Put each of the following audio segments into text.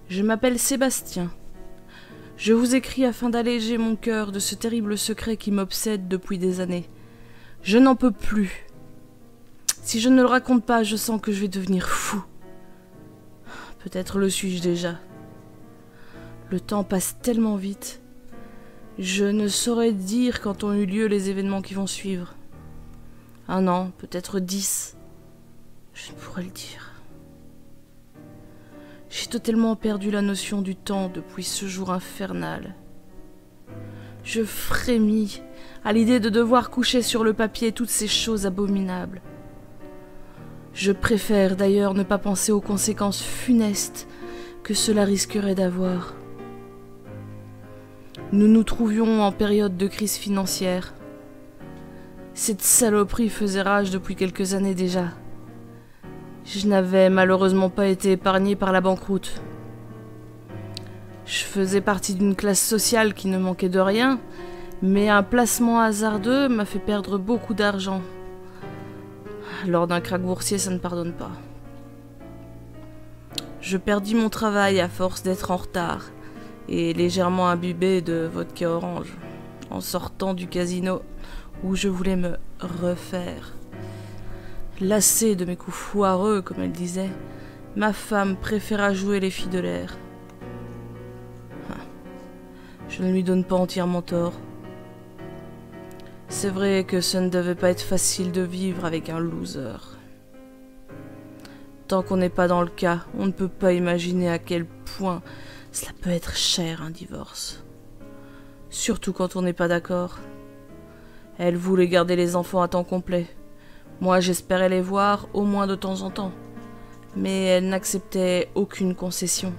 Je m'appelle Sébastien. Je vous écris afin d'alléger mon cœur de ce terrible secret qui m'obsède depuis des années. Je n'en peux plus. Si je ne le raconte pas, je sens que je vais devenir fou. Peut-être le suis-je déjà. Le temps passe tellement vite. Je ne saurais dire quand ont eu lieu les événements qui vont suivre. 1 an, peut-être 10. Je ne pourrais le dire. J'ai totalement perdu la notion du temps depuis ce jour infernal. Je frémis à l'idée de devoir coucher sur le papier toutes ces choses abominables. Je préfère d'ailleurs ne pas penser aux conséquences funestes que cela risquerait d'avoir. Nous nous trouvions en période de crise financière. Cette saloperie faisait rage depuis quelques années déjà. Je n'avais malheureusement pas été épargné par la banqueroute. Je faisais partie d'une classe sociale qui ne manquait de rien, mais un placement hasardeux m'a fait perdre beaucoup d'argent. Lors d'un krach boursier, ça ne pardonne pas. Je perdis mon travail à force d'être en retard et légèrement imbibé de vodka orange en sortant du casino où je voulais me refaire. Lassée de mes coups foireux, comme elle disait, ma femme préféra jouer les filles de l'air. Je ne lui donne pas entièrement tort. C'est vrai que ce ne devait pas être facile de vivre avec un loser. Tant qu'on n'est pas dans le cas, on ne peut pas imaginer à quel point cela peut être cher un divorce. Surtout quand on n'est pas d'accord. Elle voulait garder les enfants à temps complet. Moi, j'espérais les voir au moins de temps en temps. Mais elle n'acceptait aucune concession.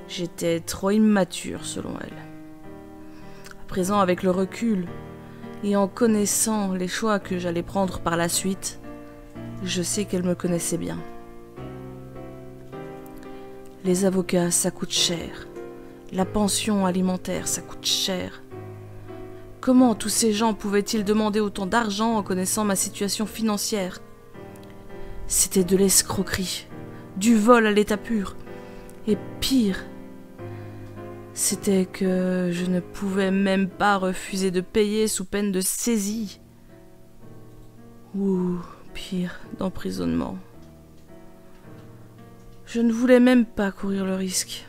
J'étais trop immature selon elle. À présent, avec le recul, et en connaissant les choix que j'allais prendre par la suite, je sais qu'elle me connaissait bien. Les avocats, ça coûte cher. La pension alimentaire, ça coûte cher. Comment tous ces gens pouvaient-ils demander autant d'argent en connaissant ma situation financière? C'était de l'escroquerie, du vol à l'état pur. Et pire, c'était que je ne pouvais même pas refuser de payer sous peine de saisie. Ou pire, d'emprisonnement. Je ne voulais même pas courir le risque.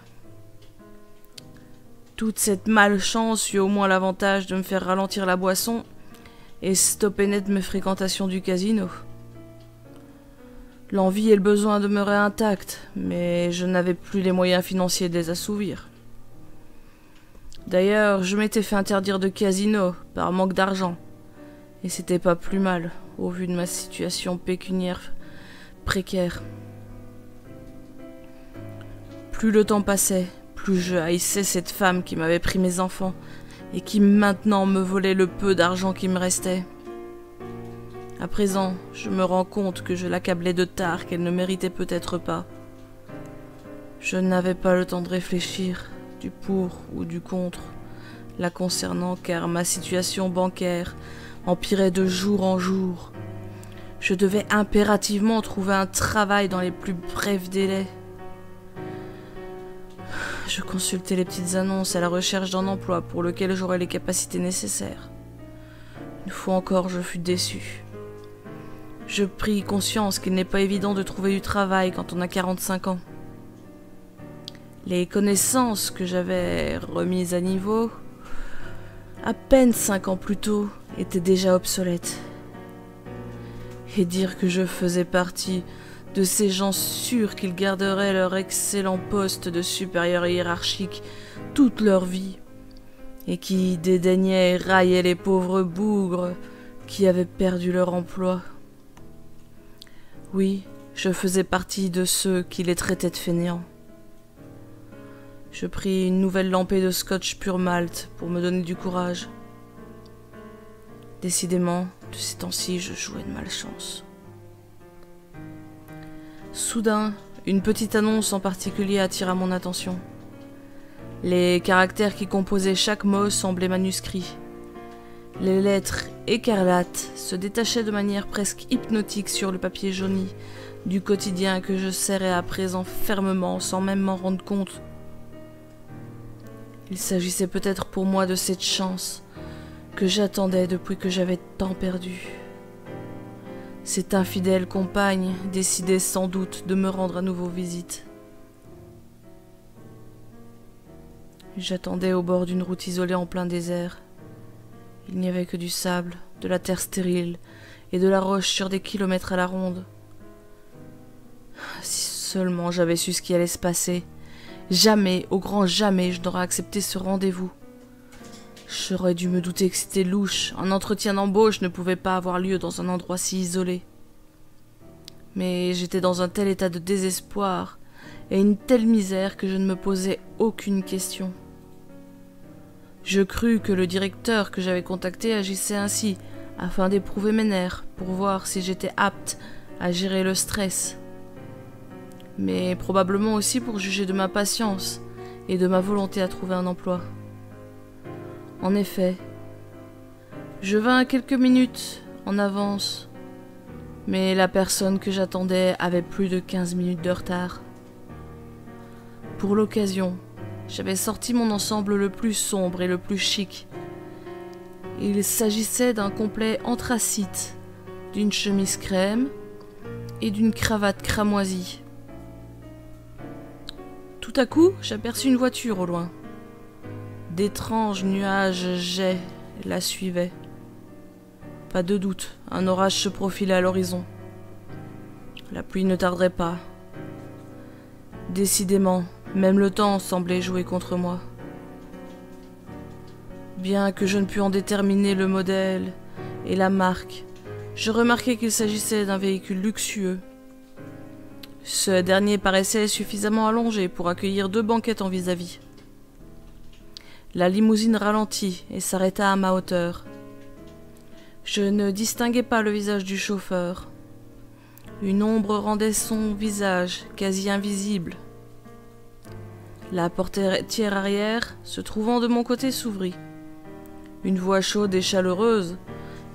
Toute cette malchance eut au moins l'avantage de me faire ralentir la boisson et stopper net mes fréquentations du casino. L'envie et le besoin demeuraient intacts, mais je n'avais plus les moyens financiers de les assouvir. D'ailleurs, je m'étais fait interdire de casino par manque d'argent, et c'était pas plus mal, au vu de ma situation pécuniaire précaire. Plus le temps passait, plus je haïssais cette femme qui m'avait pris mes enfants, et qui maintenant me volait le peu d'argent qui me restait. À présent, je me rends compte que je l'accablais de tard qu'elle ne méritait peut-être pas. Je n'avais pas le temps de réfléchir, du pour ou du contre, la concernant, car ma situation bancaire empirait de jour en jour. Je devais impérativement trouver un travail dans les plus brefs délais. Je consultais les petites annonces à la recherche d'un emploi pour lequel j'aurais les capacités nécessaires. Une fois encore, je fus déçu. Je pris conscience qu'il n'est pas évident de trouver du travail quand on a 45 ans. Les connaissances que j'avais remises à niveau, à peine 5 ans plus tôt, étaient déjà obsolètes. Et dire que je faisais partie de ces gens sûrs qu'ils garderaient leur excellent poste de supérieur hiérarchique toute leur vie, et qui dédaignaient et raillaient les pauvres bougres qui avaient perdu leur emploi. Oui, je faisais partie de ceux qui les traitaient de fainéants. Je pris une nouvelle lampée de scotch pur malt pour me donner du courage. Décidément, de ces temps-ci, je jouais de malchance. Soudain, une petite annonce en particulier attira mon attention. Les caractères qui composaient chaque mot semblaient manuscrits. Les lettres écarlates se détachaient de manière presque hypnotique sur le papier jauni du quotidien que je serrais à présent fermement sans même m'en rendre compte. Il s'agissait peut-être pour moi de cette chance que j'attendais depuis que j'avais tant perdu. Cette infidèle compagne décidait sans doute de me rendre à nouveau visite. J'attendais au bord d'une route isolée en plein désert. Il n'y avait que du sable, de la terre stérile et de la roche sur des kilomètres à la ronde. Si seulement j'avais su ce qui allait se passer. Jamais, au grand jamais, je n'aurais accepté ce rendez-vous. J'aurais dû me douter que c'était louche. Un entretien d'embauche ne pouvait pas avoir lieu dans un endroit si isolé. Mais j'étais dans un tel état de désespoir et une telle misère que je ne me posais aucune question. Je crus que le directeur que j'avais contacté agissait ainsi, afin d'éprouver mes nerfs, pour voir si j'étais apte à gérer le stress. Mais probablement aussi pour juger de ma patience et de ma volonté à trouver un emploi. En effet, je vins quelques minutes en avance, mais la personne que j'attendais avait plus de 15 minutes de retard. Pour l'occasion, j'avais sorti mon ensemble le plus sombre et le plus chic. Il s'agissait d'un complet anthracite, d'une chemise crème et d'une cravate cramoisie. Tout à coup, j'aperçus une voiture au loin. D'étranges nuages jais la suivaient. Pas de doute, un orage se profilait à l'horizon. La pluie ne tarderait pas. Décidément, même le temps semblait jouer contre moi. Bien que je ne pus en déterminer le modèle et la marque, je remarquai qu'il s'agissait d'un véhicule luxueux. Ce dernier paraissait suffisamment allongé pour accueillir 2 banquettes en vis-à-vis. La limousine ralentit et s'arrêta à ma hauteur. Je ne distinguais pas le visage du chauffeur. Une ombre rendait son visage quasi invisible. La portière arrière, se trouvant de mon côté, s'ouvrit. Une voix chaude et chaleureuse,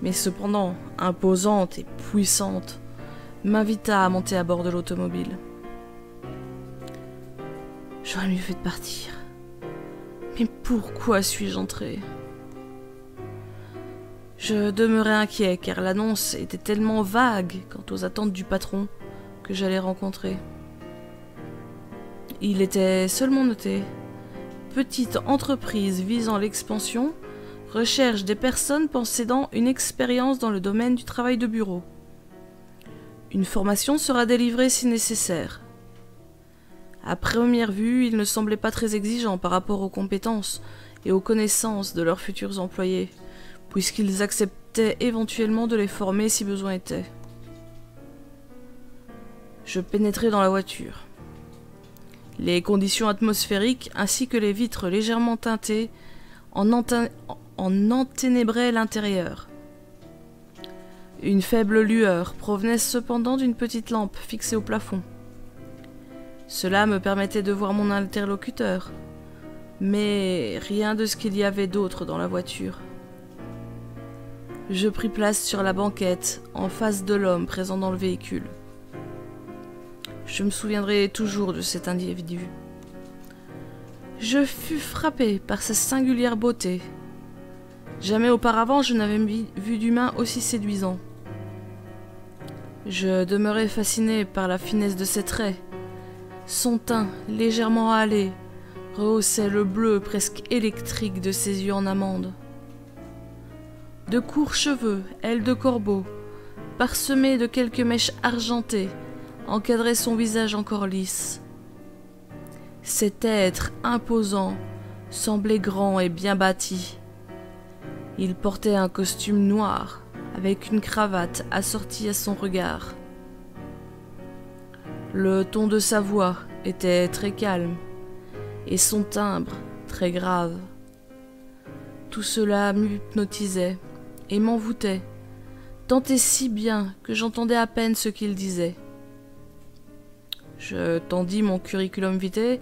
mais cependant imposante et puissante, m'invita à monter à bord de l'automobile. J'aurais mieux fait de partir. Mais pourquoi suis-je entré ? Je demeurais inquiet, car l'annonce était tellement vague quant aux attentes du patron que j'allais rencontrer. Il était seulement noté « Petite entreprise visant l'expansion, recherche des personnes possédant une expérience dans le domaine du travail de bureau. Une formation sera délivrée si nécessaire. » À première vue, il ne semblait pas très exigeant par rapport aux compétences et aux connaissances de leurs futurs employés, puisqu'ils acceptaient éventuellement de les former si besoin était. Je pénétrai dans la voiture. Les conditions atmosphériques ainsi que les vitres légèrement teintées en enténébraient l'intérieur. Une faible lueur provenait cependant d'une petite lampe fixée au plafond. Cela me permettait de voir mon interlocuteur, mais rien de ce qu'il y avait d'autre dans la voiture. Je pris place sur la banquette, en face de l'homme présent dans le véhicule. Je me souviendrai toujours de cet individu. Je fus frappé par sa singulière beauté. Jamais auparavant je n'avais vu d'humain aussi séduisant. Je demeurai fasciné par la finesse de ses traits. Son teint, légèrement hâlé, rehaussait le bleu presque électrique de ses yeux en amande. De courts cheveux, ailes de corbeau, parsemés de quelques mèches argentées, encadraient son visage encore lisse. Cet être imposant semblait grand et bien bâti. Il portait un costume noir, avec une cravate assortie à son regard. Le ton de sa voix était très calme, et son timbre très grave. Tout cela m'hypnotisait et m'envoûtait, tant et si bien que j'entendais à peine ce qu'il disait. Je tendis mon curriculum vitae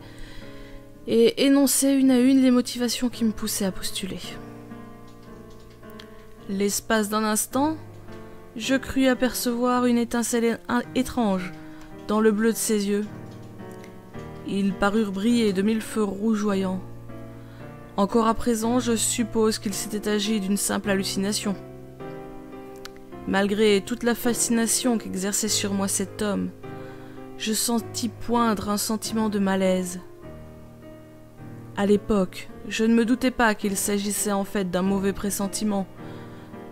et énonçai une à une les motivations qui me poussaient à postuler. L'espace d'un instant, je crus apercevoir une étincelle étrange dans le bleu de ses yeux. Ils parurent briller de mille feux rougeoyants. Encore à présent, je suppose qu'il s'était agi d'une simple hallucination. Malgré toute la fascination qu'exerçait sur moi cet homme, je sentis poindre un sentiment de malaise. À l'époque, je ne me doutais pas qu'il s'agissait en fait d'un mauvais pressentiment,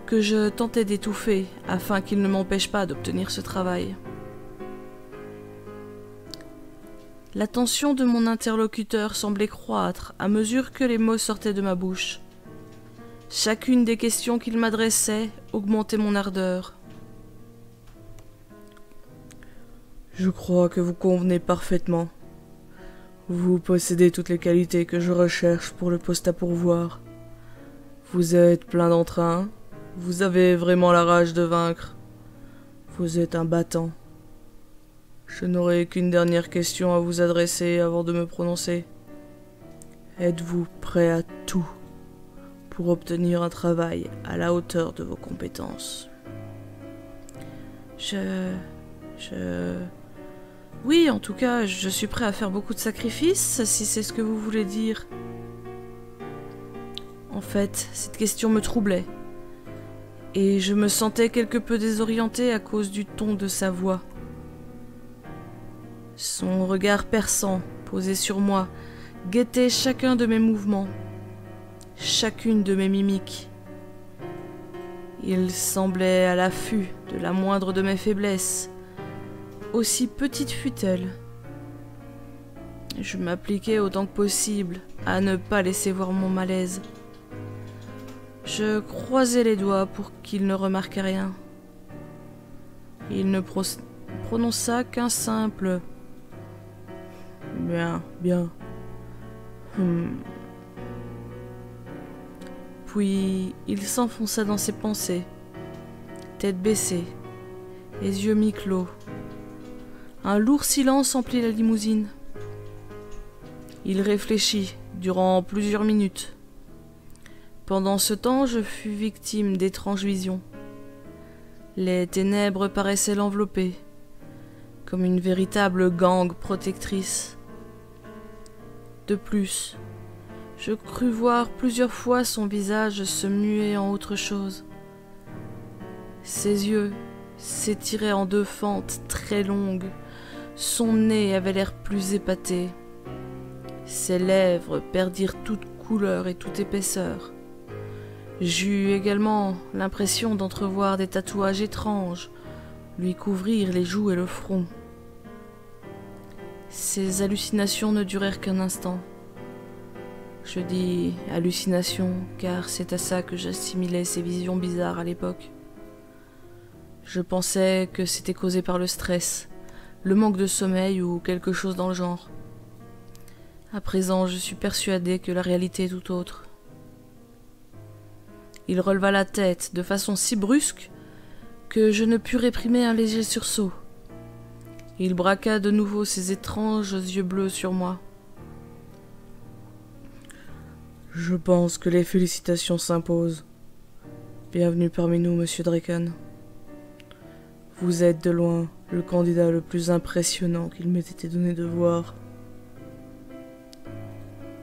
que je tentais d'étouffer afin qu'il ne m'empêche pas d'obtenir ce travail. L'attention de mon interlocuteur semblait croître à mesure que les mots sortaient de ma bouche. Chacune des questions qu'il m'adressait augmentait mon ardeur. Je crois que vous convenez parfaitement. Vous possédez toutes les qualités que je recherche pour le poste à pourvoir. Vous êtes plein d'entrain, vous avez vraiment la rage de vaincre. Vous êtes un battant. Je n'aurai qu'une dernière question à vous adresser avant de me prononcer. Êtes-vous prêt à tout pour obtenir un travail à la hauteur de vos compétences? Oui, en tout cas, je suis prêt à faire beaucoup de sacrifices, si c'est ce que vous voulez dire. En fait, cette question me troublait, et je me sentais quelque peu désorientée à cause du ton de sa voix. Son regard perçant, posé sur moi, guettait chacun de mes mouvements, chacune de mes mimiques. Il semblait à l'affût de la moindre de mes faiblesses, aussi petite fût-elle. Je m'appliquais autant que possible à ne pas laisser voir mon malaise. Je croisais les doigts pour qu'il ne remarquât rien. Il ne prononça qu'un simple « Bien, bien. » Puis il s'enfonça dans ses pensées, tête baissée, les yeux mi-clos. Un lourd silence emplit la limousine. Il réfléchit durant plusieurs minutes. Pendant ce temps, je fus victime d'étranges visions. Les ténèbres paraissaient l'envelopper, comme une véritable gangue protectrice. De plus, je crus voir plusieurs fois son visage se muer en autre chose. Ses yeux s'étiraient en deux fentes très longues. Son nez avait l'air plus épaté. Ses lèvres perdirent toute couleur et toute épaisseur. J'eus également l'impression d'entrevoir des tatouages étranges lui couvrir les joues et le front. Ces hallucinations ne durèrent qu'un instant. Je dis hallucinations car c'est à ça que j'assimilais ces visions bizarres à l'époque. Je pensais que c'était causé par le stress, le manque de sommeil ou quelque chose dans le genre. À présent, je suis persuadé que la réalité est tout autre. Il releva la tête de façon si brusque que je ne pus réprimer un léger sursaut. Il braqua de nouveau ses étranges yeux bleus sur moi. Je pense que les félicitations s'imposent. Bienvenue parmi nous, monsieur Draken. Vous êtes de loin le candidat le plus impressionnant qu'il m'ait été donné de voir.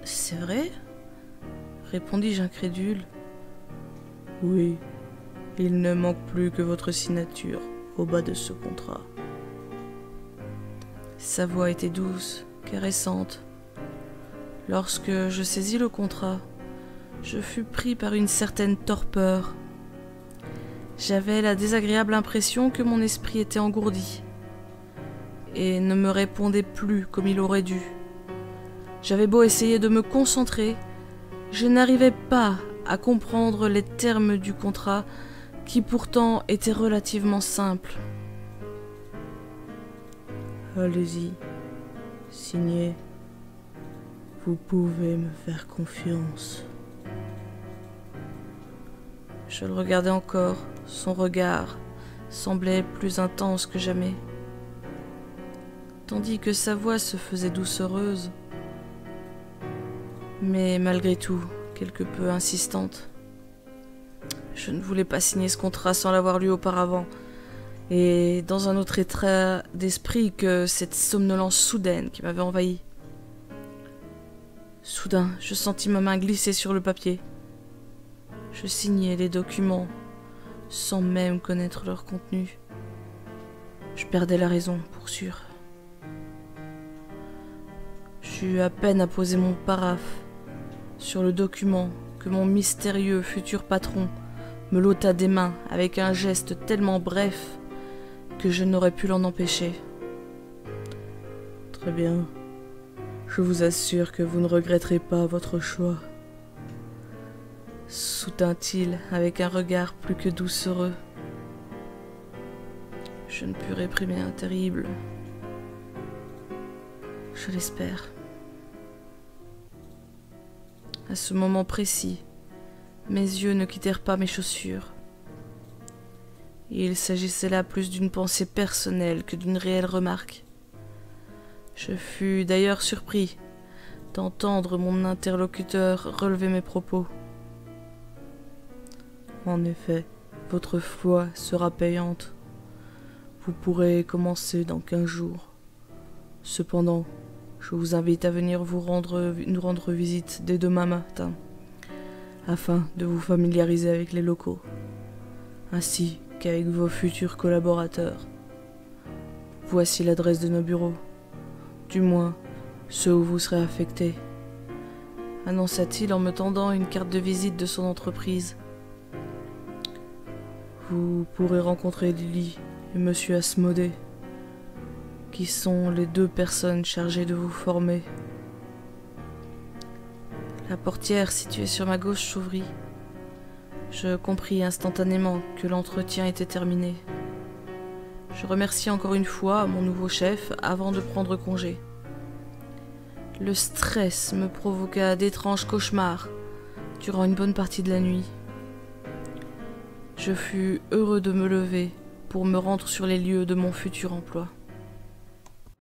C'est vrai ? Répondis-je incrédule. Oui, il ne manque plus que votre signature au bas de ce contrat. Sa voix était douce, caressante. Lorsque je saisis le contrat, je fus pris par une certaine torpeur. J'avais la désagréable impression que mon esprit était engourdi et ne me répondait plus comme il aurait dû. J'avais beau essayer de me concentrer, je n'arrivais pas à comprendre les termes du contrat qui pourtant étaient relativement simples. Allez-y, signez. Vous pouvez me faire confiance. Je le regardais encore, son regard semblait plus intense que jamais, tandis que sa voix se faisait doucereuse, mais malgré tout quelque peu insistante. Je ne voulais pas signer ce contrat sans l'avoir lu auparavant, et dans un autre état d'esprit que cette somnolence soudaine qui m'avait envahi. Soudain, je sentis ma main glisser sur le papier. Je signais les documents sans même connaître leur contenu. Je perdais la raison, pour sûr. J'eus à peine à poser mon paraphe sur le document que mon mystérieux futur patron me l'ôta des mains avec un geste tellement bref que je n'aurais pu l'en empêcher. Très bien. Je vous assure que vous ne regretterez pas votre choix, soutint-il avec un regard plus que doucereux. Je ne pus réprimer un terrible. Je l'espère. À ce moment précis, mes yeux ne quittèrent pas mes chaussures. Il s'agissait là plus d'une pensée personnelle que d'une réelle remarque. Je fus d'ailleurs surpris d'entendre mon interlocuteur relever mes propos. En effet, votre foi sera payante. Vous pourrez commencer dans 15 jours. Cependant, je vous invite à venir nous rendre visite dès demain matin, afin de vous familiariser avec les locaux, ainsi qu'avec vos futurs collaborateurs. Voici l'adresse de nos bureaux, du moins ceux où vous serez affectés, annonça-t-il en me tendant une carte de visite de son entreprise. Vous pourrez rencontrer Lily et Monsieur Asmodée, qui sont les 2 personnes chargées de vous former. La portière située sur ma gauche s'ouvrit. Je compris instantanément que l'entretien était terminé. Je remerciai encore une fois mon nouveau chef avant de prendre congé. Le stress me provoqua d'étranges cauchemars durant une bonne partie de la nuit. Je fus heureux de me lever pour me rendre sur les lieux de mon futur emploi.